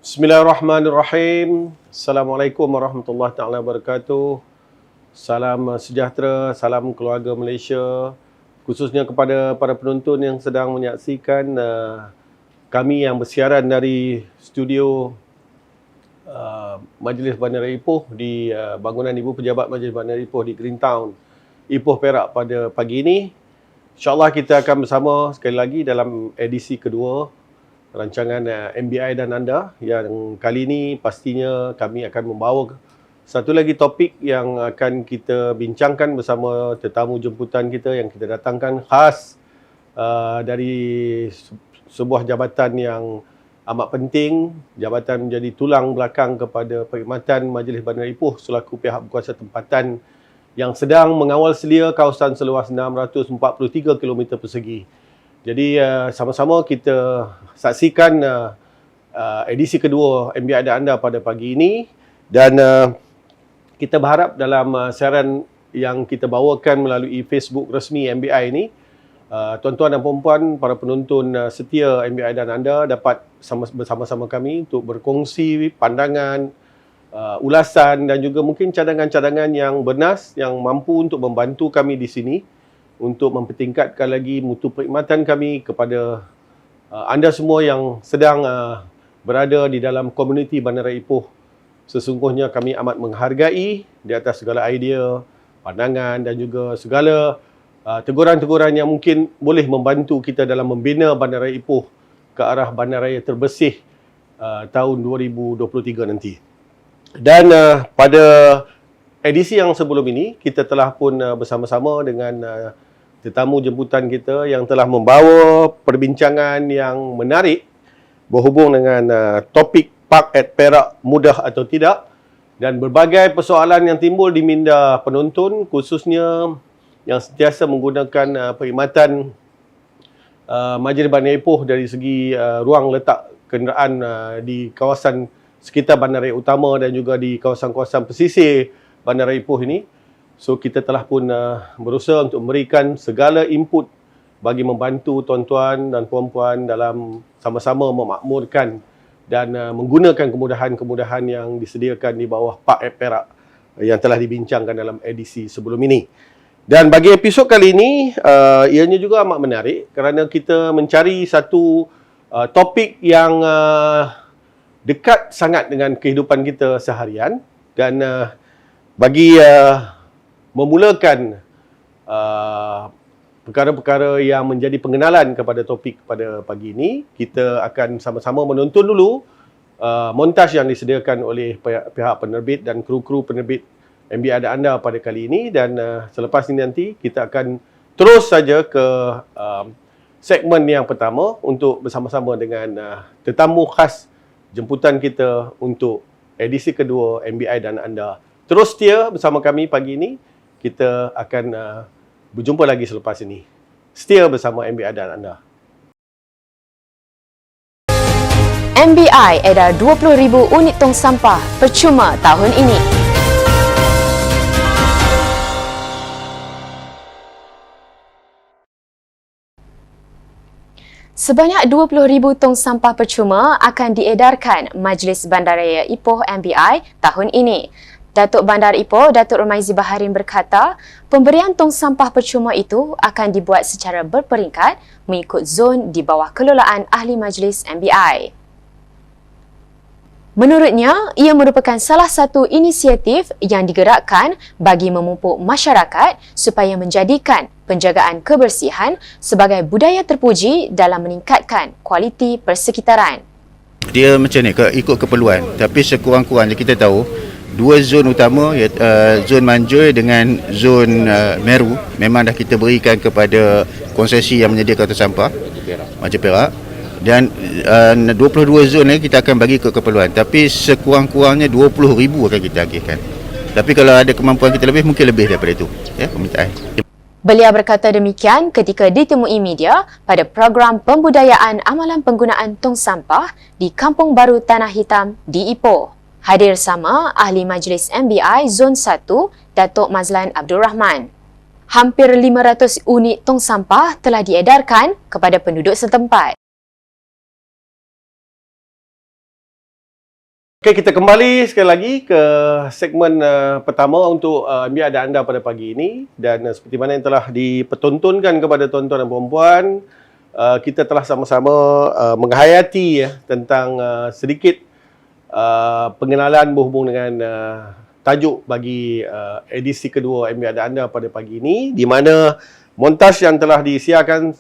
Bismillahirrahmanirrahim. Assalamualaikum warahmatullahi taala wabarakatuh. Salam sejahtera, salam keluarga Malaysia. Khususnya kepada para penonton yang sedang menyaksikan kami yang bersiaran dari studio Majlis Bandar Raya Ipoh di bangunan Ibu Pejabat Majlis Bandar Raya Ipoh di Greentown, Ipoh, Perak pada pagi ini. InsyaAllah kita akan bersama sekali lagi dalam edisi kedua rancangan MBI dan anda, yang kali ini pastinya kami akan membawa satu lagi topik yang akan kita bincangkan bersama tetamu jemputan kita yang kita datangkan khas dari sebuah jabatan yang amat penting, jabatan menjadi tulang belakang kepada perkhidmatan Majlis Bandar Raya Ipoh selaku pihak berkuasa tempatan yang sedang mengawal selia kawasan seluas 643 km persegi. Jadi sama-sama kita saksikan edisi kedua MBI dan anda pada pagi ini, dan kita berharap dalam siaran yang kita bawakan melalui Facebook resmi MBI ini, tuan-tuan dan puan-puan, para penonton setia MBI dan anda dapat bersama-sama kami untuk berkongsi pandangan, ulasan dan juga mungkin cadangan-cadangan yang bernas yang mampu untuk membantu kami di sini untuk mempertingkatkan lagi mutu perkhidmatan kami kepada anda semua yang sedang berada di dalam komuniti Bandar Raya Ipoh. Sesungguhnya kami amat menghargai di atas segala idea, pandangan dan juga segala teguran-teguran yang mungkin boleh membantu kita dalam membina Bandar Raya Ipoh ke arah Bandar Raya terbersih tahun 2023 nanti. Dan pada edisi yang sebelum ini, kita telah pun bersama-sama dengan tetamu jemputan kita yang telah membawa perbincangan yang menarik berhubung dengan topik Park at Perak mudah atau tidak, dan berbagai persoalan yang timbul di minda penonton, khususnya yang sentiasa menggunakan perkhidmatan Majlis Bandar Raya Ipoh dari segi ruang letak kenderaan di kawasan sekitar Bandar Raya Utama dan juga di kawasan-kawasan pesisir Bandar Raya Ipoh ini. So kita telah pun berusaha untuk memberikan segala input bagi membantu tuan-tuan dan puan-puan dalam sama-sama memakmurkan dan menggunakan kemudahan-kemudahan yang disediakan di bawah Park at Perak yang telah dibincangkan dalam edisi sebelum ini. Dan bagi episod kali ini, ianya juga amat menarik kerana kita mencari satu topik yang dekat sangat dengan kehidupan kita seharian, dan bagi memulakan perkara-perkara yang menjadi pengenalan kepada topik pada pagi ini, kita akan sama-sama menonton dulu montaj yang disediakan oleh pihak penerbit dan kru-kru penerbit MBI dan anda pada kali ini. Dan selepas ini nanti kita akan terus saja ke segmen yang pertama untuk bersama-sama dengan tetamu khas jemputan kita untuk edisi kedua MBI dan anda. Terus setia bersama kami pagi ini. Kita akan berjumpa lagi selepas ini. Setia bersama MBI dan anda. MBI edar 20,000 unit tong sampah percuma tahun ini. Sebanyak 20,000 tong sampah percuma akan diedarkan Majlis Bandar Raya Ipoh MBI tahun ini. Datuk Bandar Ipoh, Datuk Rumaizi Baharin berkata, pemberian tong sampah percuma itu akan dibuat secara berperingkat mengikut zon di bawah kelolaan ahli Majlis MBI. Menurutnya, ia merupakan salah satu inisiatif yang digerakkan bagi memupuk masyarakat supaya menjadikan penjagaan kebersihan sebagai budaya terpuji dalam meningkatkan kualiti persekitaran. Dia macam ni, ikut keperluan. Tapi sekurang-kurangnya kita tahu, dua zon utama, zon Manjoy dengan zon Meru, memang dah kita berikan kepada konsesi yang menyediakan tong sampah Majlis Perak. Dan 22 zon ni kita akan bagi ke keperluan. Tapi sekurang-kurangnya 20,000 akan kita agihkan. Tapi kalau ada kemampuan kita lebih, mungkin lebih daripada itu, ya, permintaan. Beliau berkata demikian ketika ditemui media pada program pembudayaan amalan penggunaan tong sampah di Kampung Baru Tanah Hitam di Ipoh. Hadir sama Ahli Majlis MBI Zon 1, Datuk Mazlan Abdul Rahman. Hampir 500 unit tong sampah telah diedarkan kepada penduduk setempat. Okay, kita kembali sekali lagi ke segmen pertama untuk MBI dan anda pada pagi ini. Dan seperti mana yang telah dipertontonkan kepada tuan-tuan dan puan-puan, kita telah sama-sama menghayati tentang sedikit pengenalan berhubung dengan tajuk bagi edisi kedua MBI dan anda pada pagi ini, di mana montaj yang telah disiarkan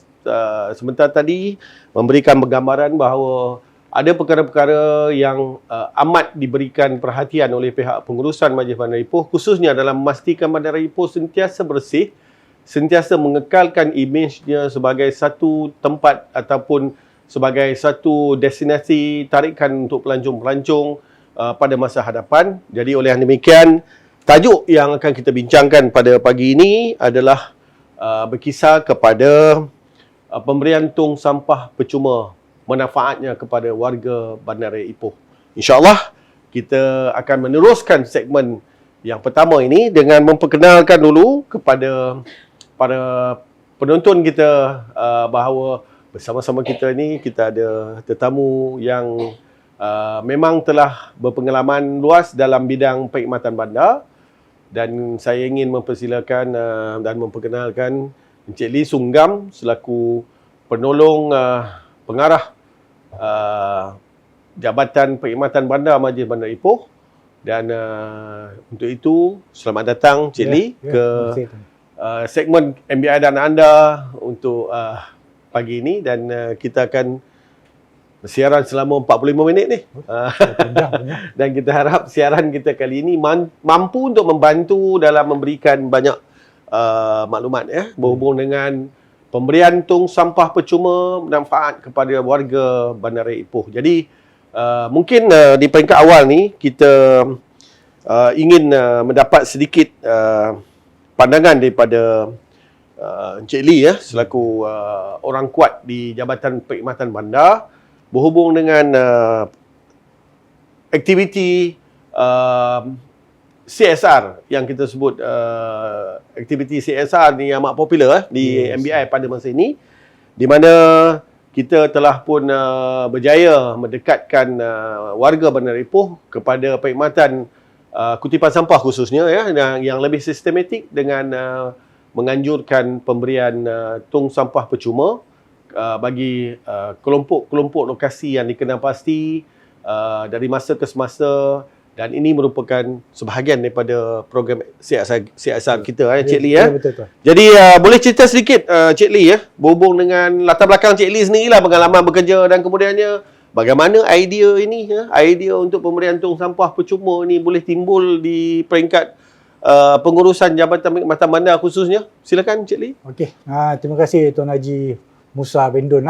sebentar tadi memberikan gambaran bahawa ada perkara-perkara yang amat diberikan perhatian oleh pihak pengurusan Majlis Bandar Ipoh, khususnya dalam memastikan Bandar Ipoh sentiasa bersih, sentiasa mengekalkan imejnya sebagai satu tempat ataupun sebagai satu destinasi tarikan untuk pelancong-pelancong pada masa hadapan. Jadi oleh yang demikian, tajuk yang akan kita bincangkan pada pagi ini adalah berkisar kepada pemberian tong sampah percuma, manfaatnya kepada warga Bandaraya Ipoh. InsyaAllah kita akan meneruskan segmen yang pertama ini dengan memperkenalkan dulu kepada para penonton kita bahawa bersama-sama kita ni kita ada tetamu yang memang telah berpengalaman luas dalam bidang perkhidmatan bandar, dan saya ingin mempersilakan dan memperkenalkan Encik Lee Sunggam selaku penolong pengarah Jabatan Perkhidmatan Bandar Majlis Bandar Ipoh. Dan untuk itu, selamat datang Encik Lee ke segmen MBI dan anda untuk pagi ini, dan kita akan bersiaran selama 45 minit ni. Dan kita harap siaran kita kali ini mampu untuk membantu dalam memberikan banyak maklumat berhubung dengan pemberian tong sampah percuma manfaat kepada warga Bandaraya Ipoh. Jadi mungkin di peringkat awal ni kita ingin mendapat sedikit pandangan daripada Encik Lee selaku orang kuat di Jabatan Perkhidmatan Bandar berhubung dengan aktiviti CSR yang kita sebut aktiviti CSR ni amat popular di MBI pada masa ini, di mana kita telah pun berjaya mendekatkan warga Bandar Ipoh kepada perkhidmatan kutipan sampah khususnya yang lebih sistematik dengan menganjurkan pemberian tong sampah percuma bagi kelompok-kelompok lokasi yang dikenal pasti dari masa ke semasa. Dan ini merupakan sebahagian daripada program CSR kita, Cik Lee. Betul. Jadi boleh cerita sedikit Cik Lee berhubung dengan latar belakang Cik Lee sendirilah, pengalaman bekerja dan kemudiannya bagaimana idea ini, idea untuk pemberian tong sampah percuma ni boleh timbul di peringkat pengurusan Jabatan Perkhidmatan Bandar khususnya. Silakan Cik Lee. Okey, terima kasih Tuan Haji Musa Bendun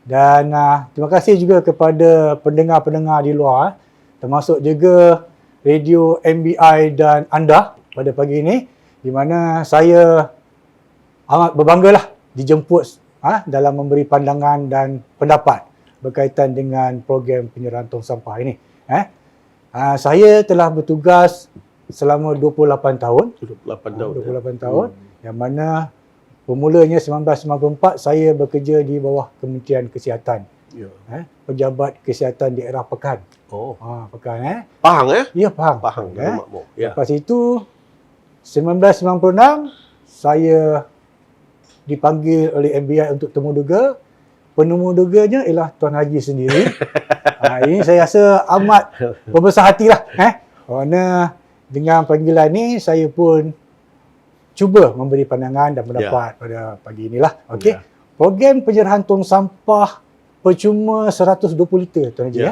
Dan terima kasih juga kepada pendengar-pendengar di luar, termasuk juga radio MBI dan anda pada pagi ini, di mana saya amat berbanggalah dijemput dalam memberi pandangan dan pendapat berkaitan dengan program penyerahan tong sampah ini. Saya telah bertugas selama 28 tahun. 28 tahun. Yang mana bermulanya 1994 saya bekerja di bawah Kementerian Kesihatan. Pejabat Kesihatan Daerah Pekan. Pekan Pahang Ya, Pahang. Lepas itu 1996 saya dipanggil oleh MBI untuk temu duga. Penemu duganya ialah Tuan Haji sendiri. Ini saya rasa amat berbesar hatilah kerana dengan panggilan ni saya pun cuba memberi pandangan dan pendapat pada pagi inilah. Okey. Program penyerahan tong sampah percuma 120 liter Tuan Haji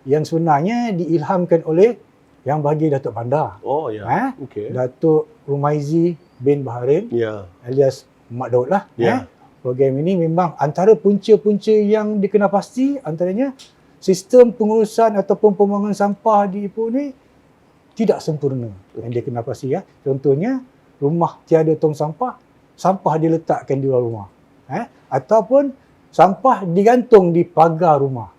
yang sebenarnya diilhamkan oleh Yang Bahagia Datuk Bandar. Datuk Rumaizi bin Baharin alias Mak Daud lah. Program ini memang antara punca-punca yang dikenal pasti, antaranya sistem pengurusan ataupun pembuangan sampah di Ipoh ni tidak sempurna. Yang dikenal pasti Contohnya rumah tiada tong sampah, sampah diletakkan di luar rumah. Ataupun sampah digantung di pagar rumah.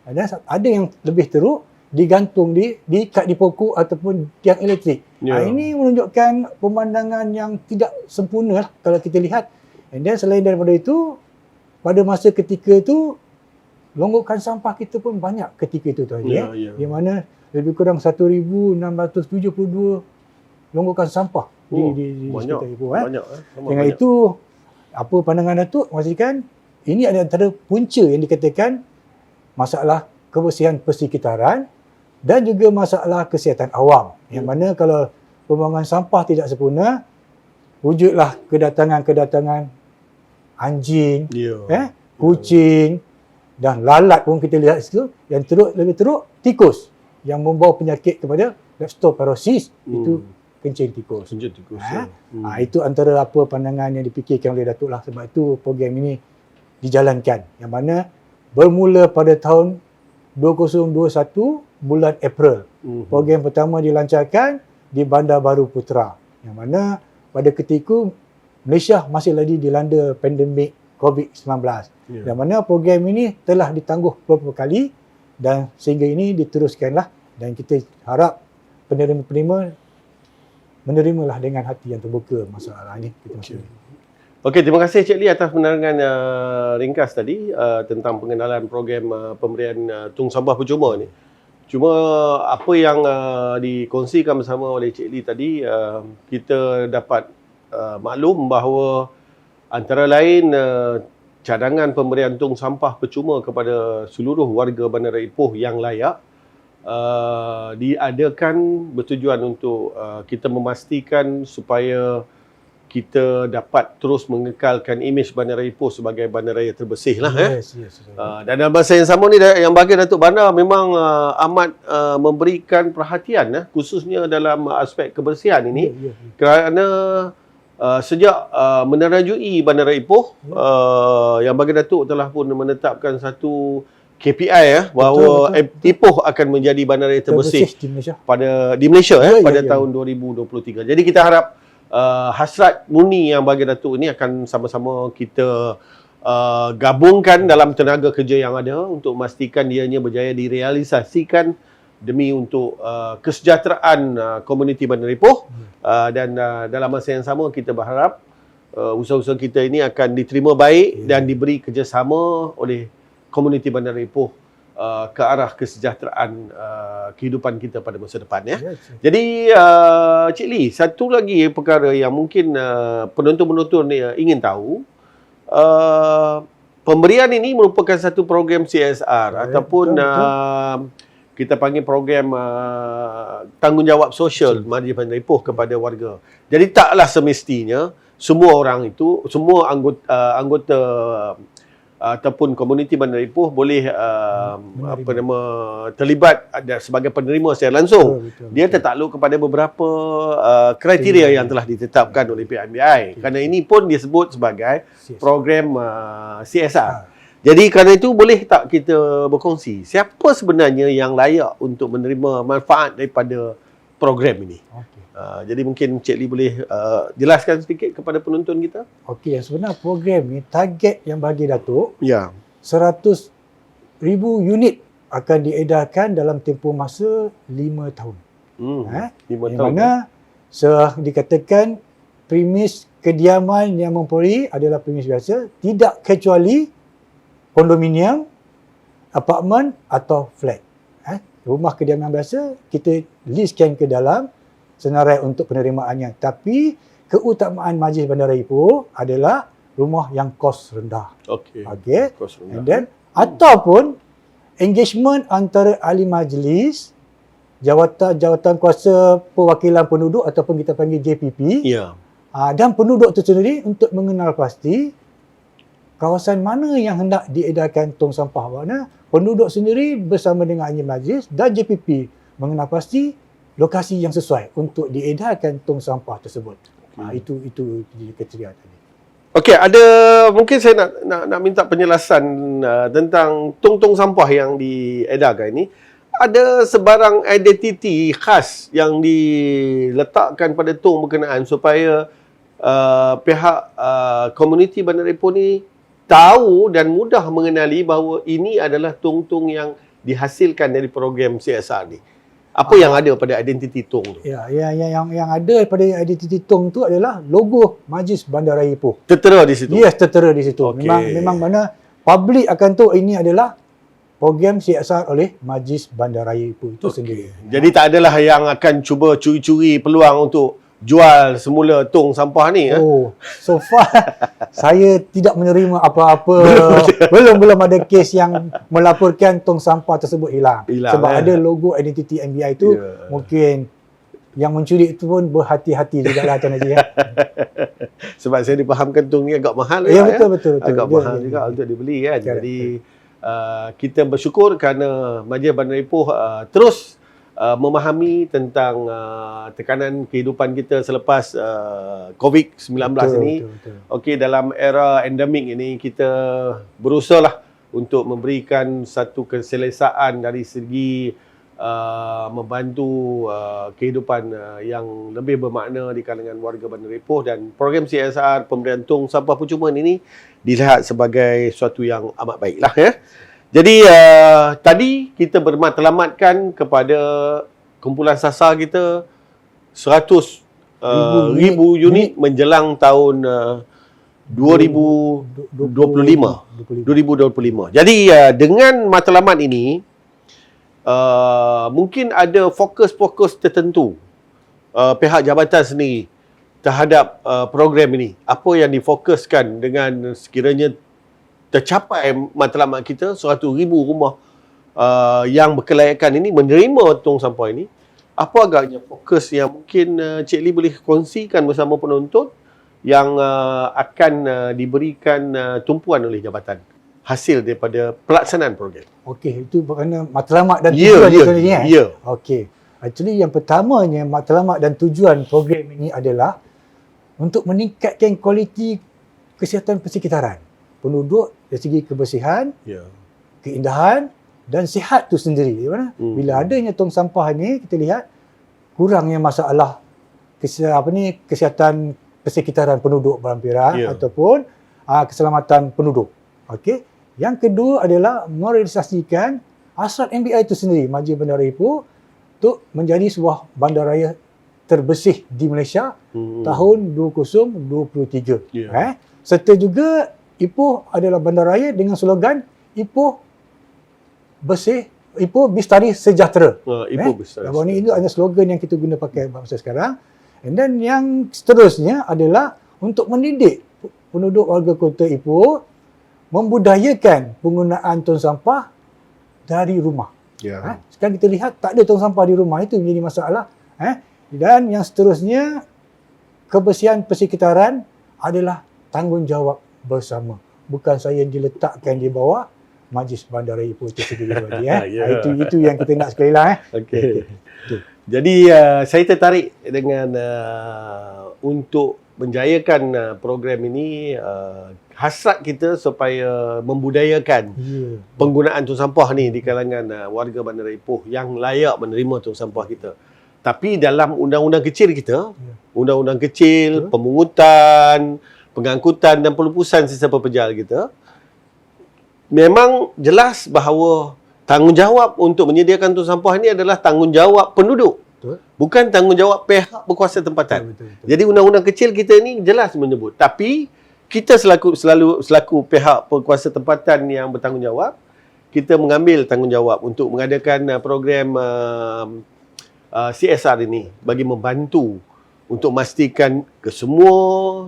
Ada yang lebih teruk, digantung diikat di pokok ataupun tiang elektrik. Ini menunjukkan pemandangan yang tidak sempurna lah kalau kita lihat. And then selain daripada itu, pada masa ketika itu longgokan sampah kita pun banyak ketika itu Tuan Haji. Ya. Di mana lebih kurang 1,672 longgokan sampah di banyak. sekitar Ipoh. Banyak. Dengan itu, apa pandangan Datuk memastikan ini adalah antara punca yang dikatakan masalah kebersihan persekitaran dan juga masalah kesihatan awam. Yang mana kalau pembuangan sampah tidak sempurna, wujudlah kedatangan anjing, kucing dan lalat pun kita lihat situ, yang lebih teruk tikus yang membawa penyakit kepada leptospirosis, itu kencing tikus. Itu antara apa pandangan yang dipikirkan oleh Datuk lah. Sebab itu program ini dijalankan, yang mana bermula pada tahun 2021 bulan April. Program pertama dilancarkan di Bandar Baru Putra, yang mana pada ketika Malaysia masih lagi dilanda pandemik COVID-19. Yang mana program ini telah ditangguh beberapa kali dan sehingga ini diteruskanlah, dan kita harap penerima-penerima menerimalah dengan hati yang terbuka masalah ini. Okey, terima kasih Cik Lee atas penerangan ringkas tadi tentang pengenalan program pemberian tong sampah percuma ni. Cuma apa yang dikongsikan bersama oleh Cik Lee tadi, kita dapat maklum bahawa antara lain cadangan pemberian tong sampah percuma kepada seluruh warga Bandar Raya Ipoh yang layak diadakan bertujuan untuk kita memastikan supaya kita dapat terus mengekalkan imej Bandar Raya Ipoh sebagai bandaraya terbersih lah. Yes. Dan dalam masa yang sama ni, yang bagi Datuk Bandar memang amat memberikan perhatian khususnya dalam aspek kebersihan ini. Kerana sejak menerajui Bandar Raya Ipoh, yang bagi Datuk telah pun menetapkan satu KPI bahawa Ipoh akan menjadi bandaraya terbersih di Malaysia pada tahun 2023. Jadi kita harap hasrat murni yang bagi Datuk ini akan sama-sama kita gabungkan dalam tenaga kerja yang ada untuk memastikan dianya berjaya direalisasikan demi untuk kesejahteraan komuniti Bandar Ipoh. Dan dalam masa yang sama kita berharap usaha-usaha kita ini akan diterima baik dan diberi kerjasama oleh komuniti Bandar Ipoh ke arah kesejahteraan kehidupan kita pada masa depan. Jadi Cik Lee, satu lagi perkara yang mungkin penonton-penonton ingin tahu, pemberian ini merupakan satu program CSR ataupun kita panggil program tanggungjawab sosial Majlis Bandar Ipoh kepada warga. Jadi taklah semestinya semua orang itu, semua anggota ataupun komuniti Bandar Ipoh boleh terlibat sebagai penerima secara langsung. Betul. Dia tertakluk kepada beberapa kriteria yang telah ditetapkan oleh PMBI. Kerana ini pun disebut sebagai program CSR. Jadi kerana itu boleh tak kita berkongsi siapa sebenarnya yang layak untuk menerima manfaat daripada program ini? Jadi mungkin Cik Lee boleh jelaskan sedikit kepada penonton kita. Okey, sebenarnya program ni target yang bagi Datuk 100,000 unit akan diedarkan dalam tempoh masa 5 tahun. 5 tahun. Mana dikatakan premis kediaman yang memperoleh adalah premis biasa, tidak kecuali kondominium, apartmen atau flat. Rumah kediaman biasa kita listkan ke dalam senarai untuk penerimaannya. Tapi keutamaan Majlis Bandar Raya Ipoh adalah rumah yang kos rendah. Okey. Kos rendah. And then ataupun engagement antara ahli majlis, jawatan kuasa perwakilan penduduk ataupun kita panggil JPP. Dan penduduk itu sendiri untuk mengenal pasti kawasan mana yang hendak diedarkan tong sampah. Maknanya penduduk sendiri bersama dengan ahli majlis dan JPP mengenal pasti lokasi yang sesuai untuk diedarkan tong sampah tersebut. Itu kriteria tadi. Okey, ada mungkin saya nak minta penjelasan tentang tong-tong sampah yang diedarkan ini. Ada sebarang identiti khas yang diletakkan pada tong berkenaan supaya pihak komuniti Bandar Ipoh ni tahu dan mudah mengenali bahawa ini adalah tong-tong yang dihasilkan dari program CSR ni. Apa yang ada pada identiti tong tu? Yang ada pada identiti tong tu adalah logo Majlis Bandar Raya Ipoh. Tertera di situ. Yes, tertera di situ. Okay. Memang mana public akan tahu ini adalah program CSR oleh Majlis Bandaraya Ipoh itu sendiri. Jadi tak adalah yang akan cuba curi-curi peluang untuk jual semula tong sampah ni. Oh, so far saya tidak menerima apa-apa. Belum ada kes yang melaporkan tong sampah tersebut hilang. Sebab ada logo identiti MBI itu, mungkin yang mencuri itu pun berhati-hati jugalah Tuan Haji. Sebab saya dipahamkan tong ni agak mahal. Ya, betul. Agak mahal juga untuk dibeli kan. Jadi kita bersyukur kerana Majlis Bandar Ipoh terus memahami tentang tekanan kehidupan kita selepas COVID-19 ini. Betul. Okey, dalam era endemik ini kita berusahalah untuk memberikan satu keselesaan dari segi membantu kehidupan yang lebih bermakna di kalangan warga Bandar Ipoh, dan program CSR pemberian tong sampah percuma ini dilihat sebagai suatu yang amat baiklah ya. Jadi tadi kita bermatlamatkan kepada kumpulan sasar kita 100 ribu unit menjelang tahun 2025. Jadi dengan matlamat ini mungkin ada fokus-fokus tertentu pihak jabatan sendiri terhadap program ini. Apa yang difokuskan dengan sekiranya tercapai matlamat kita 100,000 rumah yang berkelayakan ini menerima tong sampah ini. Apa agaknya fokus yang mungkin Cik Lee boleh kongsikan bersama penonton yang akan diberikan tumpuan oleh jabatan hasil daripada pelaksanaan program? Okey, itu berkena matlamat dan tujuan contohnya. Ya. Okey. Actually yang pertamanya matlamat dan tujuan program ini adalah untuk meningkatkan kualiti kesihatan persekitaran penduduk dari segi kebersihan, keindahan dan sihat tu sendiri. Di mana? Bila adanya tong sampah ni, kita lihat kurangnya masalah kesihatan persekitaran penduduk berhampiran ataupun keselamatan penduduk. Okey. Yang kedua adalah merealisasikan hasrat MBI itu sendiri, Majlis Bandaraya Ipoh, untuk menjadi sebuah bandaraya terbersih di Malaysia tahun 2023. Serta juga Ipoh adalah bandaraya dengan slogan Ipoh bersih, Ipoh Bistari Sejahtera. Ipoh Bistari Sejahtera. Ini adalah slogan yang kita guna pakai masa sekarang. And then yang seterusnya adalah untuk mendidik penduduk warga kota Ipoh membudayakan penggunaan tong sampah dari rumah. Sekarang kita lihat tak ada tong sampah di rumah, itu menjadi masalah. Dan yang seterusnya, kebersihan persekitaran adalah tanggungjawab bersama. Bukan saya yang diletakkan di bawah Majlis Bandaraya Ipoh itu sendiri. Itu yang kita nak sekali lah. Okay. Jadi saya tertarik dengan untuk menjayakan program ini, hasrat kita supaya membudayakan penggunaan tong sampah ni di kalangan warga Bandar Ipoh yang layak menerima tong sampah kita. Tapi dalam undang-undang kecil kita, undang-undang kecil, pemungutan, pengangkutan dan pelupusan sistem pekerjaan kita, memang jelas bahawa tanggungjawab untuk menyediakan tong sampah ini adalah tanggungjawab penduduk. Bukan tanggungjawab pihak berkuasa tempatan. Jadi undang-undang kecil kita ni jelas menyebut. Tapi kita selaku pihak berkuasa tempatan yang bertanggungjawab, kita mengambil tanggungjawab untuk mengadakan program CSR ini bagi membantu untuk memastikan kesemua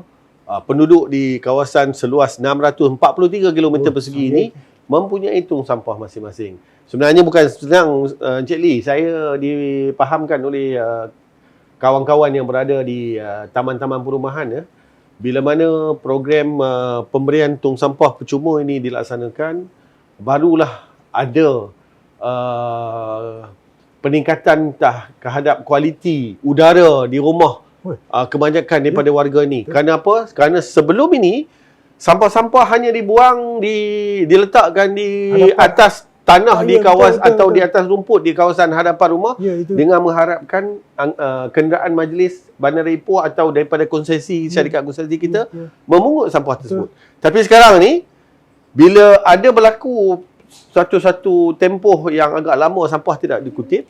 penduduk di kawasan seluas 643 km persegi ini mempunyai tong sampah masing-masing. Sebenarnya bukan senang, Encik Lee. Saya dipahamkan oleh kawan-kawan yang berada di taman-taman perumahan, bila mana program pemberian tong sampah percuma ini dilaksanakan, barulah ada peningkatan terhadap kualiti udara di rumah kebanyakan daripada warga ni. Kerana apa? Kerana sebelum ini sampah-sampah hanya dibuang diletakkan di atas tanah di kawasan atau di atas rumput di kawasan hadapan rumah dengan mengharapkan kenderaan Majlis Bandar Ipoh atau daripada konsesi syarikat konsesi kita memungut sampah tersebut. Tapi sekarang ni bila ada berlaku satu-satu tempoh yang agak lama sampah tidak dikutip,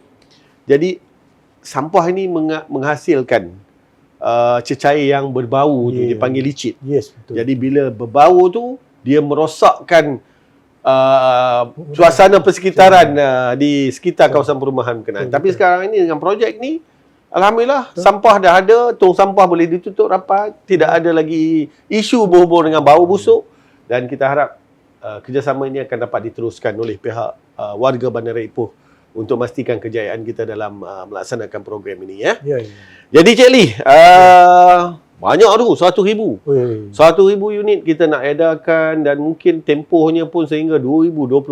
jadi sampah ini menghasilkan cecair yang berbau tu, dipanggil licit. Betul. Jadi bila berbau tu, dia merosakkan suasana persekitaran di sekitar kawasan perumahan berkenaan. Tapi sekarang ini dengan projek ni, alhamdulillah sampah dah ada, tong sampah boleh ditutup rapat, tidak ada lagi isu berhubung dengan bau busuk, dan kita harap kerjasama ini akan dapat diteruskan oleh pihak warga Bandar Raya Ipoh untuk memastikan kejayaan kita dalam melaksanakan program ini ya. Ya. Jadi Cik Lee, banyak tu, 1,000. 1,000 unit kita nak edarkan dan mungkin tempohnya pun sehingga 2025.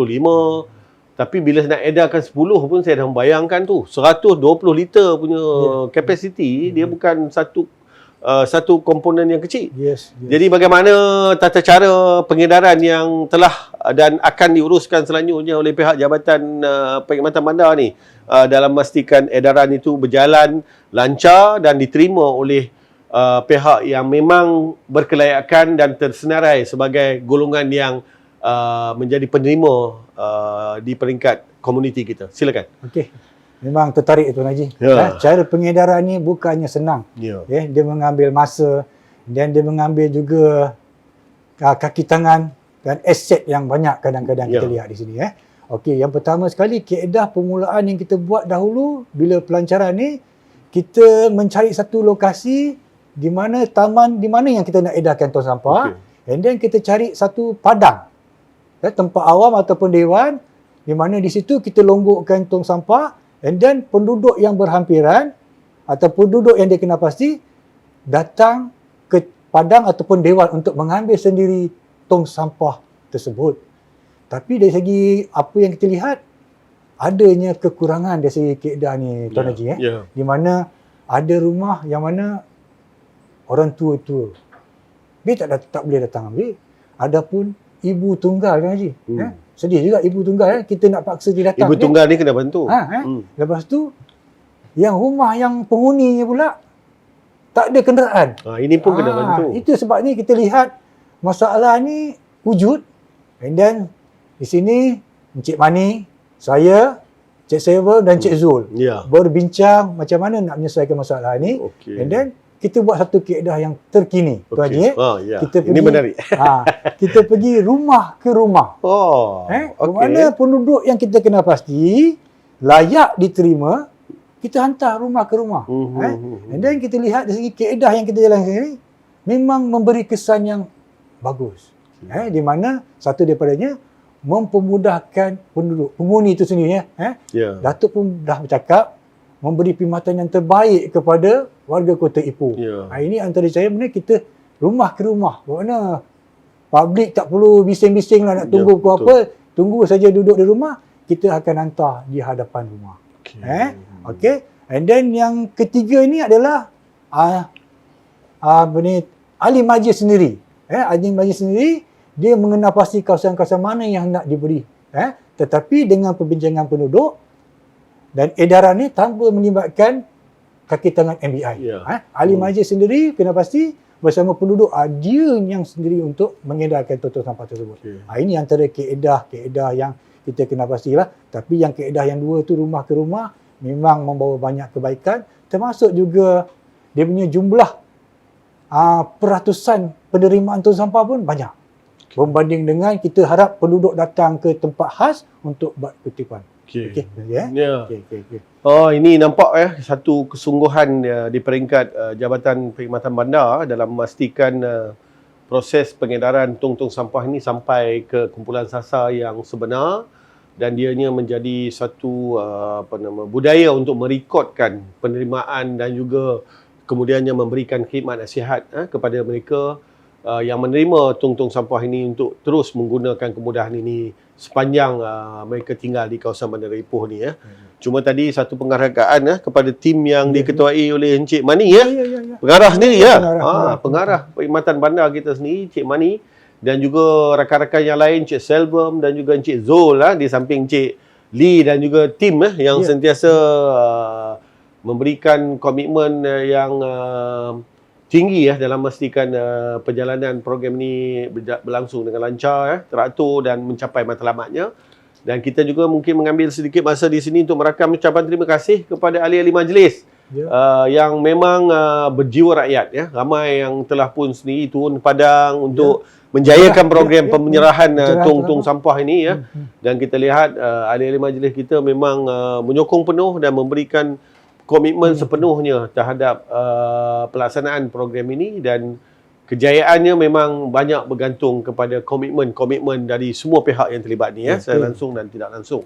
Tapi bila nak edarkan 10 pun saya dah membayangkan tu. 120 liter punya kapasiti, dia bukan satu komponen yang kecil. Yes. Jadi bagaimana tata cara pengedaran yang telah dan akan diuruskan selanjutnya oleh pihak Jabatan Perkhidmatan Bandar ni dalam memastikan edaran itu berjalan lancar dan diterima oleh pihak yang memang berkelayakan dan tersenarai sebagai golongan yang menjadi penerima di peringkat komuniti kita. Silakan. Okey. Memang tertarik Tuan Haji. Ya. Cara pengedaran ni bukannya senang. Ya. Dia mengambil masa dan dia mengambil juga kaki tangan dan aset yang banyak kadang-kadang kita lihat di sini. Okey, yang pertama sekali kaedah permulaan yang kita buat dahulu bila pelancaran ni, kita mencari satu lokasi di mana taman di mana yang kita nak edarkan tong sampah, and then kita cari satu padang, tempat awam ataupun dewan, di mana di situ kita longgokkan tong sampah, and then penduduk yang berhampiran atau penduduk yang dikenal pasti datang ke padang ataupun dewan untuk mengambil sendiri tong sampah tersebut. Tapi dari segi apa yang kita lihat, adanya kekurangan dari segi kaedah ni Tuan Haji. Di mana ada rumah yang mana orang tua-tua dia tak boleh datang ambil. Adapun ibu tunggal Tuan Haji. Sedih juga ibu tunggal, kita nak paksa dia datang. Ibu tunggal ni kena bantu. Lepas tu yang rumah yang penghuninya pula tak ada kenderaan. Ini pun kena bantu. Itu sebabnya kita lihat masalah ni wujud. And then di sini Encik Mani, saya, Cik Sever dan Cik Zul berbincang macam mana nak menyelesaikan masalah ni. And then kita buat satu kaedah yang terkini. Tuan Haji, kita pergi, ini menarik. Kita pergi rumah ke rumah. Mana penduduk yang kita kenal pasti layak diterima, kita hantar rumah ke rumah. And then kita lihat dari segi kaedah yang kita jalankan ini memang memberi kesan yang bagus. Di mana satu daripadanya mempermudahkan penduduk, penghuni itu sendiri. Datuk pun dah bercakap memberi perkhidmatan yang terbaik kepada warga Kota Ipoh. Ini antara saya benar kita rumah ke rumah. Bagaimana publik tak perlu bising-bising lah nak tunggu apa. Tunggu saja duduk di rumah, kita akan hantar di hadapan rumah. And then yang ketiga ini adalah ahli majlis sendiri. Ahli majlis sendiri dia mengenal pasti kawasan-kawasan mana yang nak diberi. Tetapi dengan perbincangan penduduk dan edaran ni tanpa melibatkan kaki tangan MBI. Ahli majlis sendiri kena pasti bersama penduduk dia yang sendiri untuk mengedarkan tong sampah tersebut. Ini antara kaedah yang kita kena pastilah. Tapi yang kaedah yang dua tu rumah ke rumah memang membawa banyak kebaikan, termasuk juga dia punya jumlah peratusan penerimaan tong sampah pun banyak. Berbanding dengan kita harap penduduk datang ke tempat khas untuk buat kutipan. Ini nampak satu kesungguhan di peringkat Jabatan Perkhidmatan Bandar dalam memastikan proses pengedaran tong-tong sampah ini sampai ke kumpulan sasar yang sebenar, dan dianya menjadi satu budaya untuk merekodkan penerimaan dan juga kemudiannya memberikan khidmat nasihat kepada mereka yang menerima tong-tong sampah ini untuk terus menggunakan kemudahan ini sepanjang mereka tinggal di kawasan Bandar Raya Ipoh ni. Cuma tadi satu penghargaan kepada tim yang diketuai oleh Encik Mani pengarah sendiri pengarah perkhidmatan bandar kita sendiri, Encik Mani, dan juga rakan-rakan yang lain, Encik Selvem dan juga Encik Zul di samping Encik Lee dan juga tim yang sentiasa memberikan komitmen yang tinggi dalam memastikan perjalanan program ini berlangsung dengan lancar, teratur dan mencapai matlamatnya. Dan kita juga mungkin mengambil sedikit masa di sini untuk merakam ucapan terima kasih kepada ahli-ahli majlis yang memang berjiwa rakyat ya. Ramai yang telah pun sendiri turun padang untuk menjayakan program penyerahan tong-tong sampah ini ya. Dan kita lihat ahli-ahli majlis kita memang menyokong penuh dan memberikan komitmen sepenuhnya terhadap pelaksanaan program ini, dan kejayaannya memang banyak bergantung kepada komitmen dari semua pihak yang terlibat ni ya, secara langsung dan tidak langsung.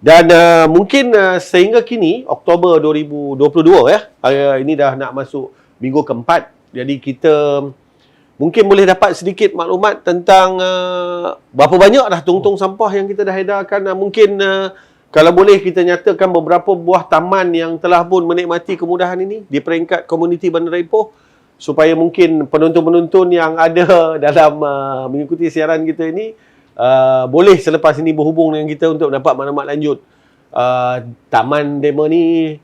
Dan mungkin sehingga kini Oktober 2022 ya, ini dah nak masuk minggu keempat. Jadi kita mungkin boleh dapat sedikit maklumat tentang berapa banyak dah tong-tong sampah yang kita dah edarkan. Mungkin kalau boleh kita nyatakan beberapa buah taman yang telah pun menikmati kemudahan ini di peringkat komuniti Bandar Ipoh, supaya mungkin penonton-penonton yang ada dalam mengikuti siaran kita ini boleh selepas ini berhubung dengan kita untuk dapat maklumat lanjut. Taman demo ni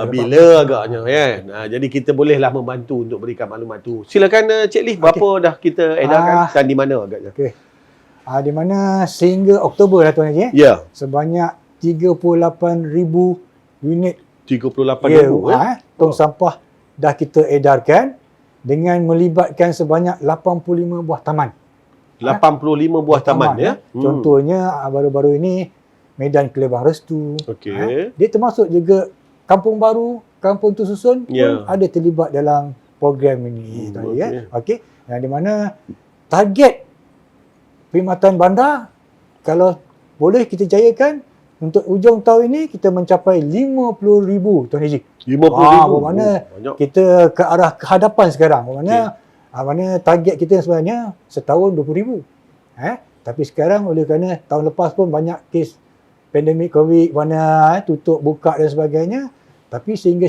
bila agaknya kan. Jadi kita bolehlah membantu untuk berikan maklumat tu. Silakan Cik Lee, berapa dah kita edarkan dan di mana agaknya? Di mana sehingga Oktober lah Tuan Haji. Ya. Sebanyak 38,000 unit 38,000 tong sampah dah kita edarkan dengan melibatkan sebanyak 85 buah taman. 85 buah taman ya. Contohnya baru-baru ini Medan Kelebang Restu. Dia termasuk juga Kampung Baru, Kampung Tususun pun ada terlibat dalam program ini tadi ya. Okey. Yang di mana target perkhidmatan bandar kalau boleh kita jayakan untuk ujung tahun ini kita mencapai 50,000 Tuan Haji. 50,000. Bermakna kita ke arah kehadapan sekarang. Bermakna mana target kita sebenarnya setahun 20,000. Tapi sekarang oleh kerana tahun lepas pun banyak kes pandemik COVID mana tutup buka dan sebagainya. Tapi sehingga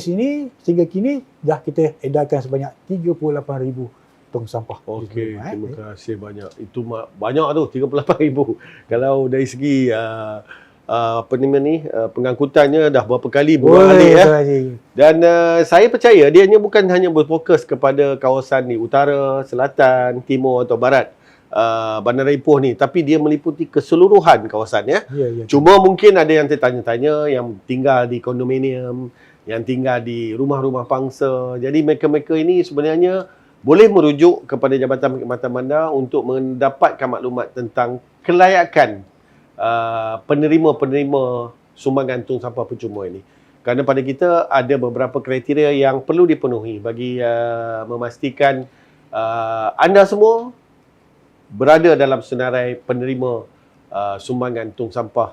kini dah kita edarkan sebanyak 38,000 tong sampah. Okey, terima kasih banyak. Itu banyak tu 38,000. Kalau dari segi pengangkutannya dah berapa kali berbalik ya. Dan saya percaya dia bukan hanya berfokus kepada kawasan ni utara, selatan, timur atau barat Bandar Ipoh ni, tapi dia meliputi keseluruhan kawasan ya. Cuma mungkin ada yang tertanya-tanya yang tinggal di kondominium, yang tinggal di rumah-rumah pangsa. Jadi mereka-mereka ini sebenarnya boleh merujuk kepada Jabatan Perkhidmatan Bandar untuk mendapatkan maklumat tentang kelayakan penerima-penerima sumbangan tong sampah percuma ini. Kerana pada kita ada beberapa kriteria yang perlu dipenuhi bagi memastikan anda semua berada dalam senarai penerima sumbangan tong sampah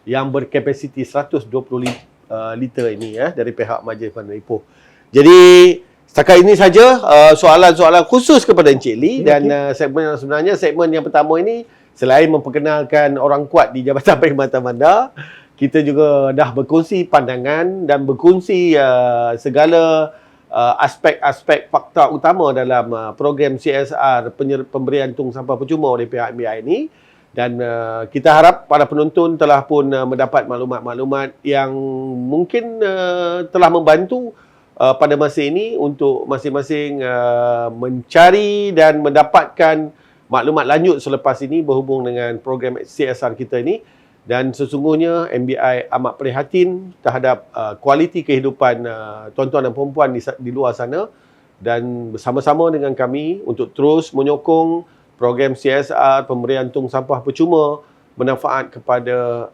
yang berkapasiti 120 liter ini ya, dari pihak Majlis Bandar Ipoh. Jadi setakat ini saja soalan-soalan khusus kepada Encik Lee dan segmen yang pertama ini, selain memperkenalkan orang kuat di Jabatan Perkhidmatan Bandar, kita juga dah berkongsi pandangan dan berkongsi segala aspek-aspek fakta utama dalam program CSR pemberian tong sampah percuma oleh pihak MBI ini. Dan kita harap para penonton telah pun mendapat maklumat-maklumat yang mungkin telah membantu pada masa ini untuk masing-masing mencari dan mendapatkan maklumat lanjut selepas ini berhubung dengan program CSR kita ini. Dan sesungguhnya MBI amat prihatin terhadap kualiti kehidupan tuan-tuan dan perempuan di luar sana, dan bersama-sama dengan kami untuk terus menyokong program CSR pemberian tong sampah percuma bermanfaat kepada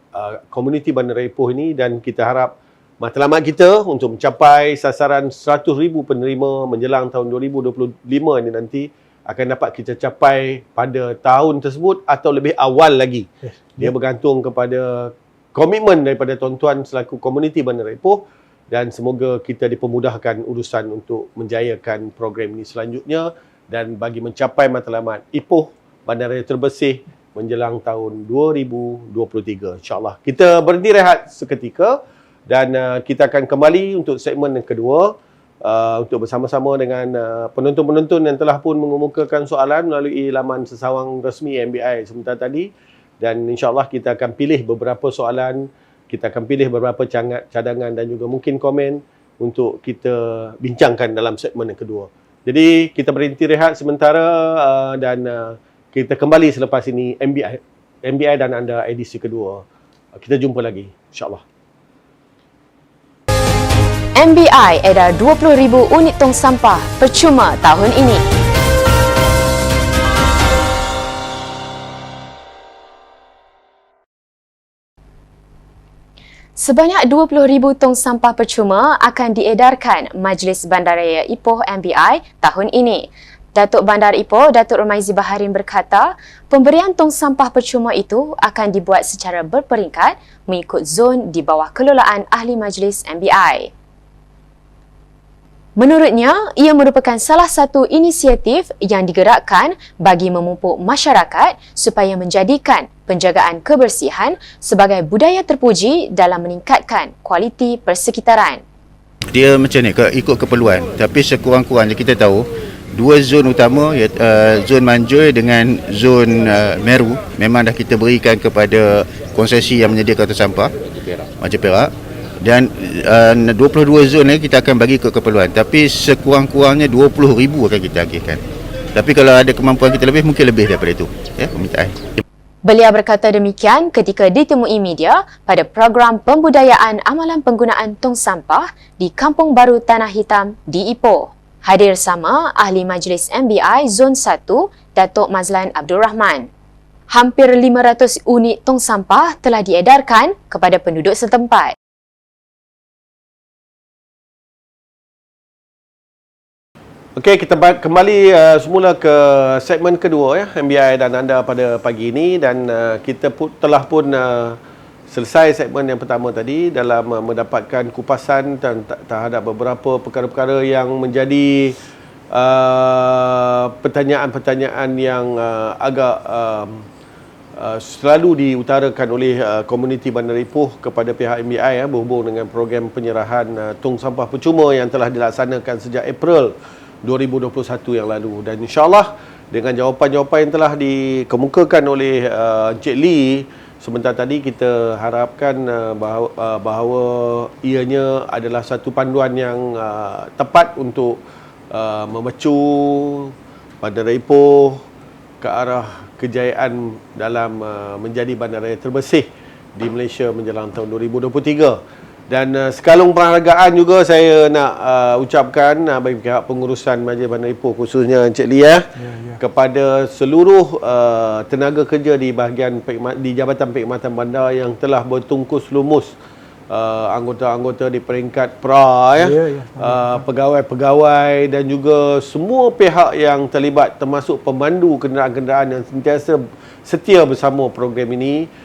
komuniti Bandar Ipoh ini. Dan kita harap matlamat kita untuk mencapai sasaran 100,000 penerima menjelang tahun 2025 ini nanti akan dapat kita capai pada tahun tersebut atau lebih awal lagi. Dia bergantung kepada komitmen daripada tuan-tuan selaku komuniti Bandar Ipoh, dan semoga kita dipermudahkan urusan untuk menjayakan program ini selanjutnya dan bagi mencapai matlamat Ipoh bandaraya terbersih menjelang tahun 2023 insya-Allah. Kita berhenti rehat seketika dan kita akan kembali untuk segmen yang kedua. Untuk bersama-sama dengan penonton-penonton yang telah pun mengemukakan soalan melalui laman sesawang resmi MBI sebentar tadi, dan insya-Allah kita akan pilih beberapa soalan, kita akan pilih beberapa cadangan dan juga mungkin komen untuk kita bincangkan dalam segmen yang kedua. Jadi kita berhenti rehat sementara dan kita kembali selepas ini MBI dan anda edisi kedua. Kita jumpa lagi insya-Allah. MBI edar 20,000 unit tong sampah percuma tahun ini. Sebanyak 20,000 tong sampah percuma akan diedarkan Majlis Bandaraya Ipoh MBI tahun ini. Datuk Bandar Ipoh, Datuk Romaizi Baharin berkata, pemberian tong sampah percuma itu akan dibuat secara berperingkat mengikut zon di bawah kelolaan Ahli Majlis MBI. Menurutnya, ia merupakan salah satu inisiatif yang digerakkan bagi memupuk masyarakat supaya menjadikan penjagaan kebersihan sebagai budaya terpuji dalam meningkatkan kualiti persekitaran. Dia macam ni, ikut keperluan. Tapi sekurang-kurangnya kita tahu, dua zon utama, zon Manjoy dengan zon Meru, memang dah kita berikan kepada konsesi yang menyediakan tong sampah, macam Perak. Dan 22 zon ni kita akan bagi ke keperluan. Tapi sekurang-kurangnya 20,000 akan kita agihkan. Tapi kalau ada kemampuan kita lebih, mungkin lebih daripada itu. Ya, permintaan. Beliau berkata demikian ketika ditemui media pada program pembudayaan amalan penggunaan tong sampah di Kampung Baru Tanah Hitam di Ipoh. Hadir sama Ahli Majlis MBI Zon 1, Datuk Mazlan Abdul Rahman. Hampir 500 unit tong sampah telah diedarkan kepada penduduk setempat. Okey, kita kembali semula ke segmen kedua ya, MBI dan anda pada pagi ini, dan kita telah pun selesai segmen yang pertama tadi dalam mendapatkan kupasan terhadap beberapa perkara-perkara yang menjadi pertanyaan-pertanyaan yang agak selalu diutarakan oleh komuniti Bandar Ipoh kepada pihak MBI berhubung dengan program penyerahan tong sampah percuma yang telah dilaksanakan sejak April 2021 yang lalu, dan insyaAllah dengan jawapan-jawapan yang telah dikemukakan oleh Encik Lee sebentar tadi, kita harapkan bahawa ianya adalah satu panduan yang tepat untuk memacu Bandar Ipoh ke arah kejayaan dalam menjadi bandaraya terbersih di Malaysia menjelang tahun 2023. Dan sekalung penghargaan juga saya nak ucapkan bagi pihak pengurusan Majlis Bandar Ipoh, khususnya Encik Lee kepada seluruh tenaga kerja di bahagian di Jabatan Perkhidmatan Bandar yang telah bertungkus lumus, anggota-anggota di peringkat PRA pegawai-pegawai dan juga semua pihak yang terlibat, termasuk pemandu kenderaan-kenderaan yang sentiasa setia bersama program ini.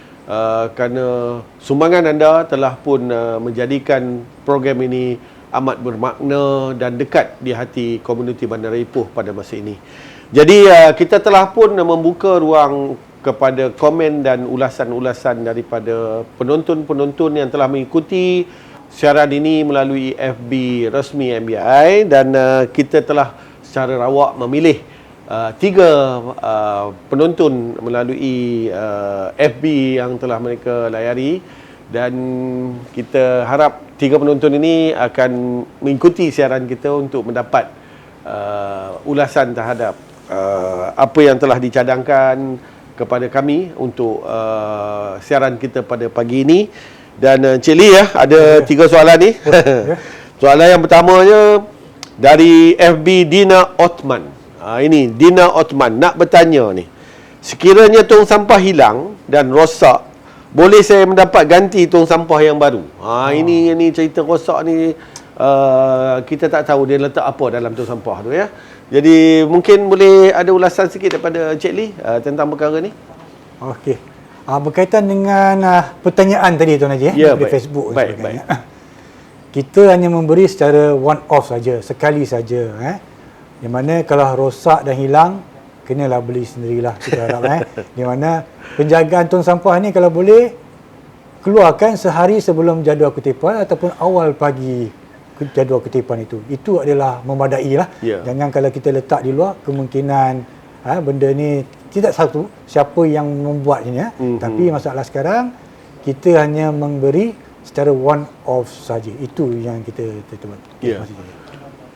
Kerana sumbangan anda telah pun menjadikan program ini amat bermakna dan dekat di hati komuniti Bandar Ipoh pada masa ini. Jadi kita telah pun membuka ruang kepada komen dan ulasan-ulasan daripada penonton-penonton yang telah mengikuti siaran ini melalui FB resmi MBI, dan kita telah secara rawak memilih 3 penonton melalui FB yang telah mereka layari, dan kita harap 3 penonton ini akan mengikuti siaran kita untuk mendapat ulasan terhadap apa yang telah dicadangkan kepada kami untuk siaran kita pada pagi ini. Dan Encik Lee ada 3 soalan ni. Soalan yang pertamanya dari FB Dina Othman. Ini Dina Othman nak bertanya ni, sekiranya tong sampah hilang dan rosak, boleh saya mendapat ganti tong sampah yang baru? Ini cerita rosak ni, kita tak tahu dia letak apa dalam tong sampah tu ya. Jadi mungkin boleh ada ulasan sikit daripada Encik Lee tentang perkara ni. Okey. Berkaitan dengan pertanyaan tadi Tuan Haji di Facebook. Baik. Kita hanya memberi secara one off saja, sekali saja di mana kalau rosak dan hilang, kenalah beli sendirilah, kita harap di mana penjagaan tong sampah ni kalau boleh keluarkan sehari sebelum jadual kutipan ataupun awal pagi jadual kutipan itu adalah memadai lah. Jangan kalau kita letak di luar, kemungkinan benda ni tidak satu siapa yang membuatnya, tapi masalah sekarang kita hanya memberi secara one off saja. Itu yang kita buat.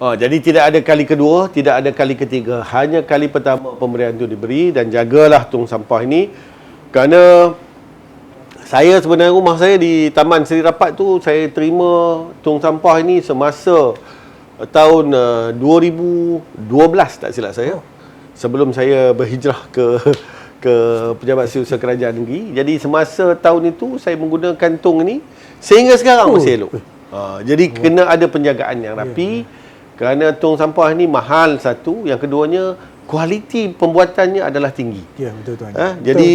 Jadi tidak ada kali kedua, tidak ada kali ketiga, hanya kali pertama pemberian itu diberi. Dan jagalah tong sampah ini, kerana Saya sebenarnya rumah saya di Taman Seri Rapat tu, saya terima tong sampah ini semasa tahun 2012 tak silap saya. Sebelum saya berhijrah ke Pejabat Setiausaha Kerajaan Negeri. Jadi semasa tahun itu saya menggunakan tong ini sehingga sekarang masih elok. Jadi kena ada penjagaan yang rapi kerana tong sampah ini mahal satu, yang keduanya kualiti pembuatannya adalah tinggi. Ya, betul Tuan Haji. Jadi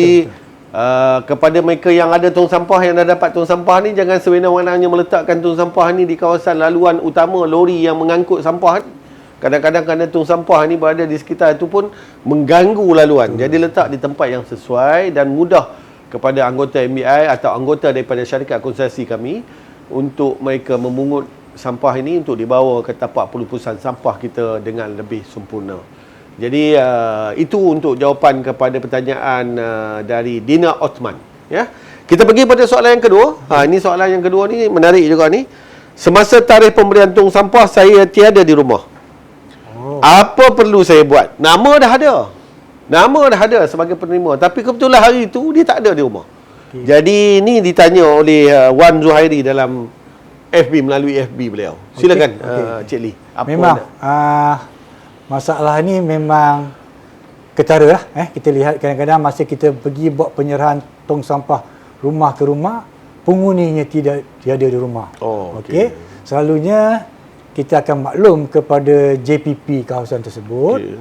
kepada mereka yang ada tong sampah, yang dah dapat tong sampah ni, jangan sewenang-wenangnya meletakkan tong sampah ni di kawasan laluan utama lori yang mengangkut sampah ni. Kadang-kadang kerana tong sampah ni berada di sekitar itu pun mengganggu laluan. Jadi letak di tempat yang sesuai dan mudah kepada anggota MBI atau anggota daripada syarikat konsesi kami untuk mereka memungut sampah ini untuk dibawa ke tapak pelupusan sampah kita dengan lebih sempurna. Jadi itu untuk jawapan kepada pertanyaan dari Dina Othman. Ya, kita pergi pada soalan yang kedua. Ini soalan yang kedua ni menarik juga ni. Semasa tarikh pemberian tong sampah saya tiada di rumah. Apa perlu saya buat? Nama dah ada. Nama dah ada sebagai penerima. Tapi kebetulan hari itu dia tak ada di rumah. Jadi ni ditanya oleh Wan Zuhairi dalam FB, melalui FB beliau. Silakan Cik Lee. Apa Memang masalah ni memang ketara lah. Kita lihat kadang-kadang masa kita pergi buat penyerahan tong sampah rumah ke rumah, penghuninya tiada di rumah. Okey. Selalunya kita akan maklum kepada JPP kawasan tersebut.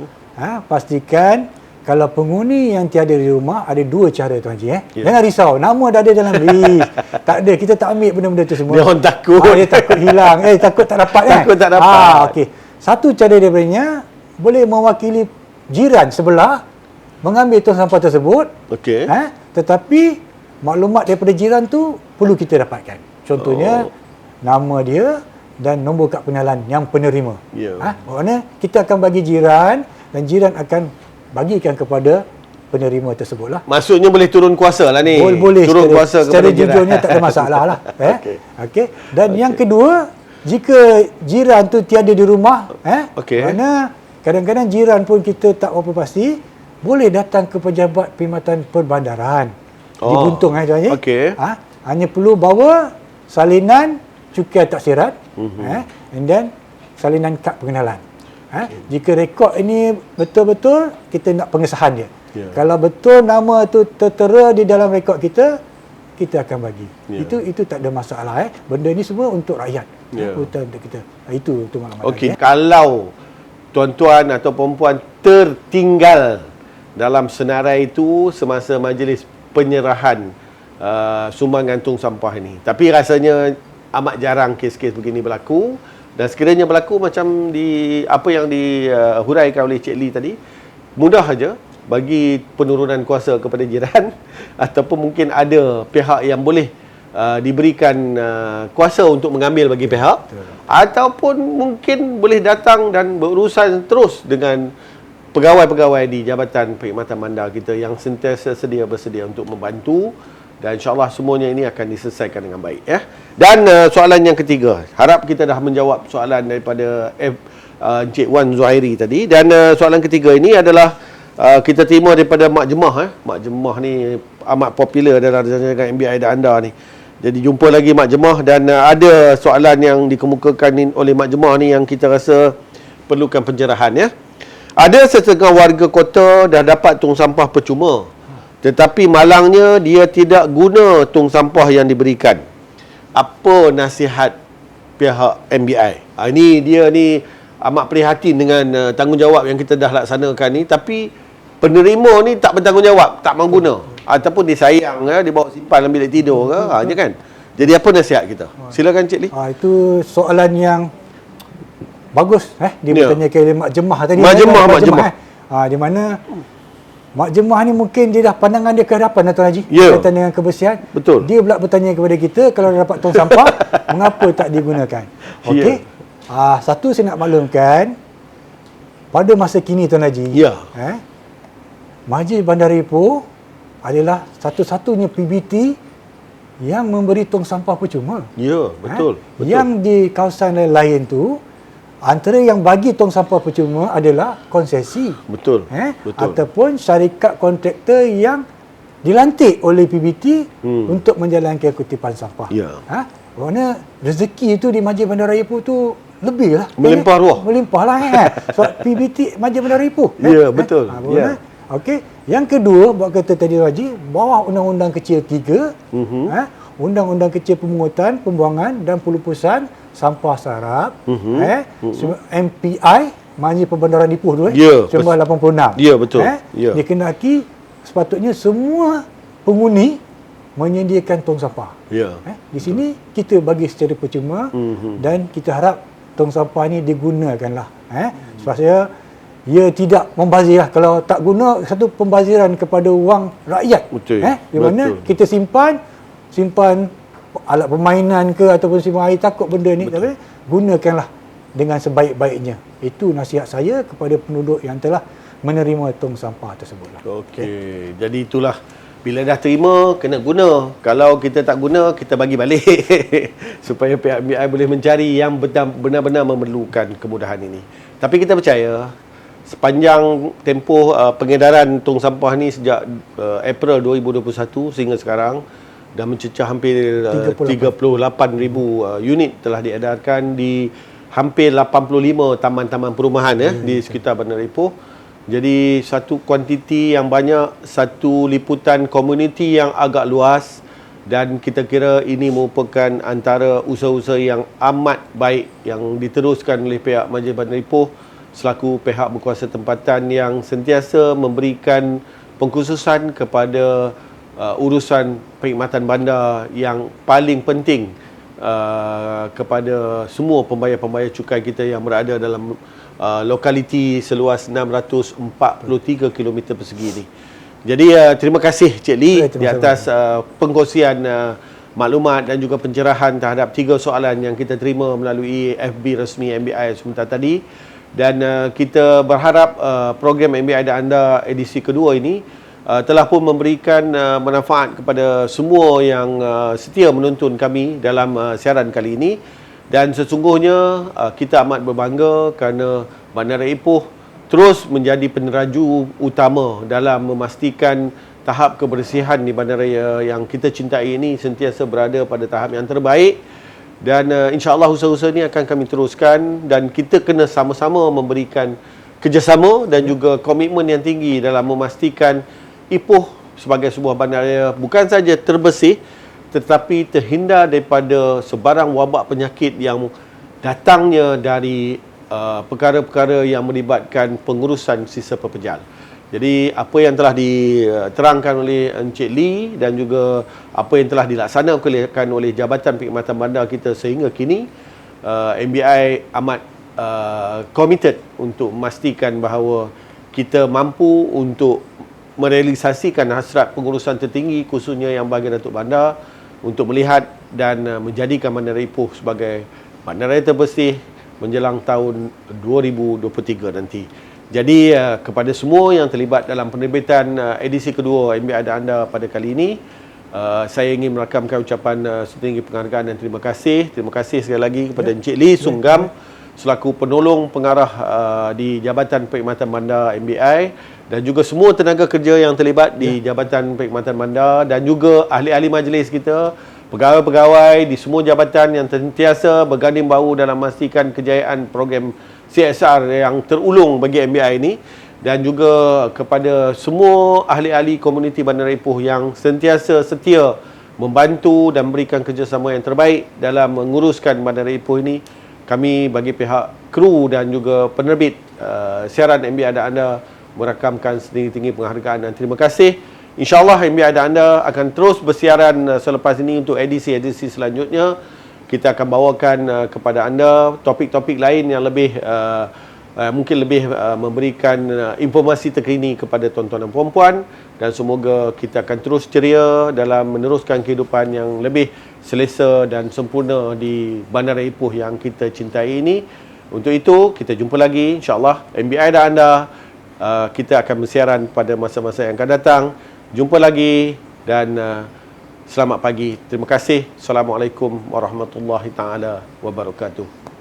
Pastikan kalau penghuni yang tiada di rumah, ada dua cara Tuan Haji. Jangan risau, nama dah ada dalam list. Tak ada, kita tak ambil benda-benda tu semua. Dia orang takut. Dia takut hilang. Takut tak dapat Takut tak dapat. Okey. Satu cara daripadanya, boleh mewakili jiran sebelah mengambil tong sampah tersebut. Okey. Tetapi maklumat daripada jiran tu perlu kita dapatkan. Contohnya nama dia dan nombor kad pengenalan yang penerima. Maksudnya kita akan bagi jiran dan jiran akan bagikan kepada penerima tersebut lah. Maksudnya boleh turun kuasa lah ni. Boleh turun kuasa secara kepada jiran. jujurnya tak ada masalah lah. Okey. Dan yang kedua, jika jiran tu tiada di rumah, kerana kadang-kadang jiran pun kita tak berapa pasti, boleh datang ke pejabat perkhidmatan perbandaran di Buntung Tuan Haji. Hanya perlu bawa salinan cukai taksirat, and then salinan kad pengenalan. Jika rekod ini betul-betul, kita nak pengesahan dia. Kalau betul nama tu tertera di dalam rekod kita akan bagi. Itu tak ada masalah. Benda ni semua untuk rakyat. Untuk kita. Itu maklumat. Okey, kalau tuan-tuan atau perempuan tertinggal dalam senarai itu semasa majlis penyerahan sumbangan tong sampah ini. Tapi rasanya amat jarang kes-kes begini berlaku, dan sekiranya berlaku macam apa yang dihuraikan oleh Cik Lee tadi, mudah saja bagi penurunan kuasa kepada jiran ataupun mungkin ada pihak yang boleh diberikan kuasa untuk mengambil bagi pihak, ataupun mungkin boleh datang dan berurusan terus dengan pegawai-pegawai di Jabatan Perkhidmatan Bandar kita yang sentiasa bersedia untuk membantu, dan insyaAllah semuanya ini akan diselesaikan dengan baik. Dan soalan yang ketiga, harap kita dah menjawab soalan daripada Encik Wan Zuhairi tadi. Dan soalan ketiga ini adalah kita terima daripada Mak Jemah. Mak Jemah ni amat popular dalam jaringan MBI dan anda ni. Jadi jumpa lagi Mak Jemah, dan ada soalan yang dikemukakan oleh Mak Jemah ni yang kita rasa perlukan pencerahan. Ada setengah warga kota dah dapat tong sampah percuma, tetapi malangnya dia tidak guna tong sampah yang diberikan. Apa nasihat pihak MBI? Ini dia ni amat prihatin dengan tanggungjawab yang kita dah laksanakan ni, tapi penerima ni tak bertanggungjawab, tak mahu guna, ataupun dia sayang, dia bawa simpan dalam bilik tidur ke, je kan. Jadi apa nasihat kita? Silakan Cik Lee. Itu soalan yang bagus. Dia bertanya ke Mak Jemah tadi. Mak Jemah. Di mana Mak Jemah ni mungkin dia dah pandangan dia ke hadapan Tuan Haji, berkaitan dengan kebersihan. Betul. Dia pula bertanya kepada kita, kalau dia dapat tong sampah, mengapa tak digunakan? Okey. Satu saya nak maklumkan, pada masa kini Tuan Haji, Majlis Bandar Ipoh adalah satu-satunya PBT yang memberi tong sampah percuma. Betul. Yang di kawasan lain tu, antara yang bagi tong sampah percuma adalah konsesi. Betul. Ataupun syarikat kontraktor yang dilantik oleh PBT untuk menjalankan kutipan sampah. Ya. Kerana rezeki itu di Masjid Bandar Raya Ipoh tu lebih lah. Melimpah ruah. Melimpah lah Sebab PBT Masjid Bandar Raya Ipoh. Ya, betul. Ya. Okey. Yang kedua, buat kata tadi Raji, bawah Undang-Undang Kecil 3, Undang-Undang Kecil Pemungutan, Pembuangan dan Pelupusan Sampah Sarap, MPI, Majlis Perbandaran Ipoh tu, Ya, 1986. Ya, betul. Ya. Dikendaki sepatutnya semua penghuni menyediakan tong sampah. Ya. Di sini kita bagi secara percuma dan kita harap tong sampah ni digunakanlah. Supaya ia tidak membazir lah. Kalau tak guna, satu pembaziran kepada wang rakyat. Betul. Di mana kita simpan alat permainan ke ataupun simpan air, takut benda ni. Tapi gunakanlah dengan sebaik-baiknya. Itu nasihat saya kepada penduduk yang telah menerima tong sampah tersebut. Okey. Jadi itulah, bila dah terima, kena guna. Kalau kita tak guna, kita bagi balik. Supaya pihak MBI boleh mencari yang benar-benar memerlukan kemudahan ini. Tapi kita percaya, sepanjang tempoh pengedaran tong sampah ni sejak April 2021 sehingga sekarang, dah mencecah hampir 38,000 unit telah diedarkan di hampir 85 taman-taman perumahan di sekitar Bandar Ipoh. Jadi satu kuantiti yang banyak, satu liputan komuniti yang agak luas, dan kita kira ini merupakan antara usaha-usaha yang amat baik yang diteruskan oleh pihak Majlis Bandar Ipoh selaku pihak berkuasa tempatan yang sentiasa memberikan pengkhususan kepada urusan perkhidmatan bandar yang paling penting kepada semua pembayar-pembayar cukai kita yang berada dalam lokaliti seluas 643 km persegi ini. Jadi terima kasih Cik Lee di atas pengkongsian maklumat dan juga pencerahan terhadap 3 soalan yang kita terima melalui FB resmi MBI sebentar tadi. Dan kita berharap program MBI dan anda edisi kedua ini telah pun memberikan manfaat kepada semua yang setia menonton kami dalam siaran kali ini. Dan sesungguhnya kita amat berbangga kerana Bandaraya Ipoh terus menjadi peneraju utama dalam memastikan tahap kebersihan di bandaraya yang kita cintai ini sentiasa berada pada tahap yang terbaik. Dan insya-Allah usaha-usaha ini akan kami teruskan, dan kita kena sama-sama memberikan kerjasama dan juga komitmen yang tinggi dalam memastikan Ipoh sebagai sebuah bandaraya bukan saja terbersih tetapi terhindar daripada sebarang wabak penyakit yang datangnya dari perkara-perkara yang melibatkan pengurusan sisa pepejal. Jadi apa yang telah diterangkan oleh Encik Lee dan juga apa yang telah dilaksanakan oleh Jabatan Perkhidmatan Bandar kita sehingga kini, MBI amat committed untuk memastikan bahawa kita mampu untuk merealisasikan hasrat pengurusan tertinggi khususnya yang bahagian Datuk Bandar untuk melihat dan menjadikan Bandaraya Ipoh sebagai bandaraya terbersih menjelang tahun 2023 nanti. Jadi kepada semua yang terlibat dalam penerbitan edisi kedua MBI dan anda pada kali ini, saya ingin merakamkan ucapan setinggi penghargaan dan terima kasih. Terima kasih sekali lagi kepada Encik Lee Sunggam selaku penolong pengarah di Jabatan Perkhidmatan Bandar MBI, dan juga semua tenaga kerja yang terlibat di Jabatan Perkhidmatan Bandar, dan juga ahli-ahli majlis kita, pegawai-pegawai di semua jabatan yang sentiasa berganding bahu dalam memastikan kejayaan program CSR yang terulung bagi MBI ini, dan juga kepada semua ahli-ahli komuniti Bandaraya Ipoh yang sentiasa setia membantu dan memberikan kerjasama yang terbaik dalam menguruskan Bandaraya Ipoh ini. Kami bagi pihak kru dan juga penerbit siaran MBI dan anda merakamkan setinggi-tinggi penghargaan dan terima kasih. InsyaAllah MBI dan anda akan terus bersiaran selepas ini untuk edisi-edisi selanjutnya. Kita akan bawakan kepada anda topik-topik lain yang lebih mungkin lebih memberikan informasi terkini kepada tuan-tuan dan puan-puan, dan semoga kita akan terus ceria dalam meneruskan kehidupan yang lebih selesa dan sempurna di Bandaraya Ipoh yang kita cintai ini. Untuk itu kita jumpa lagi insya-Allah MBI dan anda. Kita akan bersiaran pada masa-masa yang akan datang. Jumpa lagi dan selamat pagi. Terima kasih. Assalamualaikum warahmatullahi taala wabarakatuh.